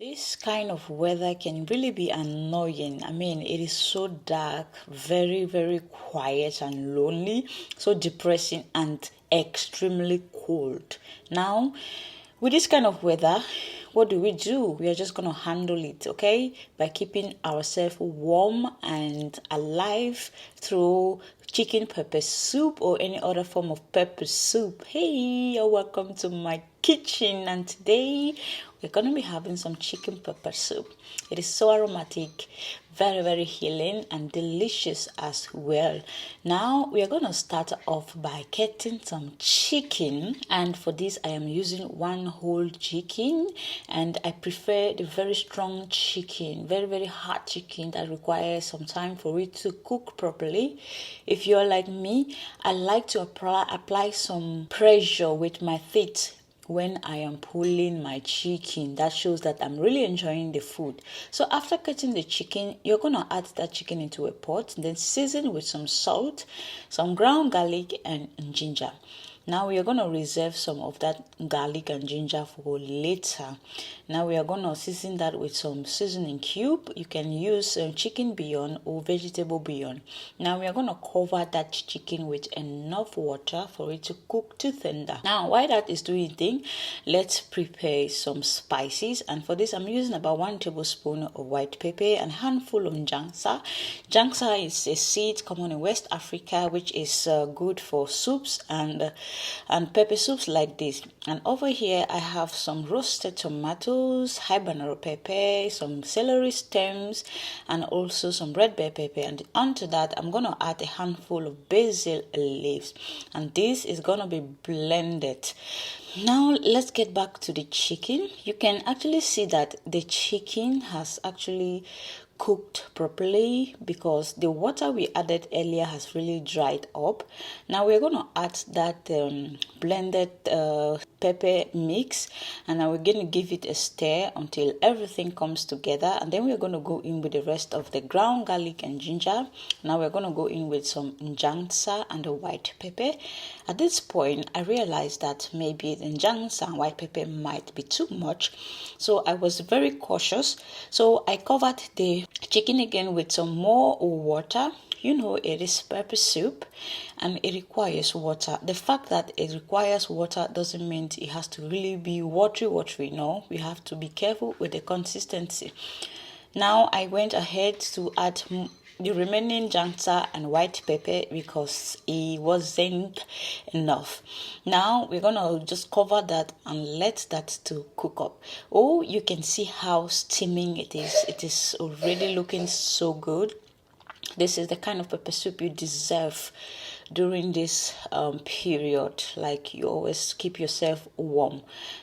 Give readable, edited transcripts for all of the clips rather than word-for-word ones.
This kind of weather can really be annoying. I mean, it is so dark, very, very quiet and lonely, so depressing and extremely cold. Now, with this kind of weather, what do? We are just going to handle it, okay? By keeping ourselves warm and alive through chicken pepper soup or any other form of pepper soup. Hey, you're welcome to my kitchen, and today we're going to be having some chicken pepper soup. It is so aromatic, very, very healing and delicious as well. Now we are going to start off by getting some chicken, and for this I am using one whole chicken, and I prefer the very strong chicken, very, very hard chicken that requires some time for it to cook properly. If you're like me, I like to apply some pressure with my feet when I am pulling my chicken. That shows that I'm really enjoying the food. So after cutting the chicken, you're going to add that chicken into a pot, then season with some salt, some ground garlic and ginger. Now we are going to reserve some of that garlic and ginger for later. Now we are going to season that with some seasoning cube. You can use chicken bouillon or vegetable bouillon. Now we are going to cover that chicken with enough water for it to cook to tender. Now while that is doing thing, let's prepare some spices, and for this I'm using about 1 tablespoon of white pepper and a handful of njangsa. Njangsa is a seed common in West Africa, which is good for soups and pepper soups like this. And over here I have some roasted tomatoes, habanero pepper, some celery stems, and also some red bell pepper. And onto that I'm going to add a handful of basil leaves, and this is going to be blended. Now let's get back to the chicken. You can actually see that the chicken has actually cooked properly because the water we added earlier has really dried up. Now we're going to add that blended pepper mix, and now we're going to give it a stir until everything comes together, and then we're going to go in with the rest of the ground garlic and ginger. Now we're going to go in with some njangsa and the white pepper. At this point I realized that maybe the njangsa and white pepper might be too much, so I was very cautious. So I covered the chicken again with some more water. You know, it is pepper soup and it requires water. The fact that it requires water doesn't mean it has to really be watery. No, we have to be careful with the consistency. Now I went ahead to add the remaining njangsa and white pepper because it wasn't enough. Now we're gonna just cover that and let that to cook up. Oh, you can see how steaming it is. It is already looking so good. This is the kind of pepper soup you deserve during this period. Like, you always keep yourself warm.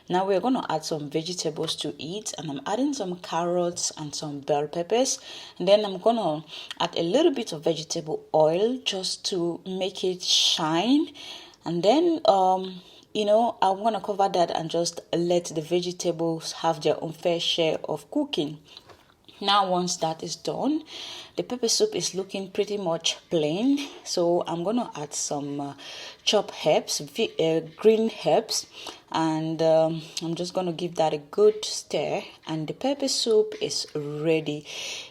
Now we're going to add some vegetables to it, and I'm adding some carrots and some bell peppers, and then I'm going to add a little bit of vegetable oil just to make it shine. And then you know, I'm going to cover that and just let the vegetables have their own fair share of cooking. Now once that is done, the pepper soup is looking pretty much plain, so I'm going to add some chopped herbs, green herbs, and I'm just going to give that a good stir, and the pepper soup is ready.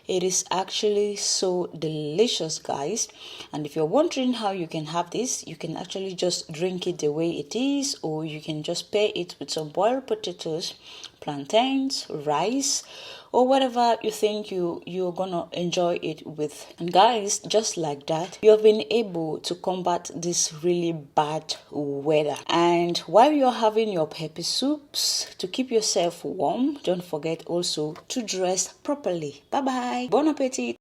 It is actually so delicious, guys. And if you're wondering how you can have this, you can actually just drink it the way it is, or you can just pair it with some boiled potatoes, plantains, rice, or whatever you think you're gonna enjoy it with. And guys, just like that, you have been able to combat this really bad weather. And while you're having your pepper soups, to keep yourself warm, don't forget also to dress properly. Bye bye, bon appetit.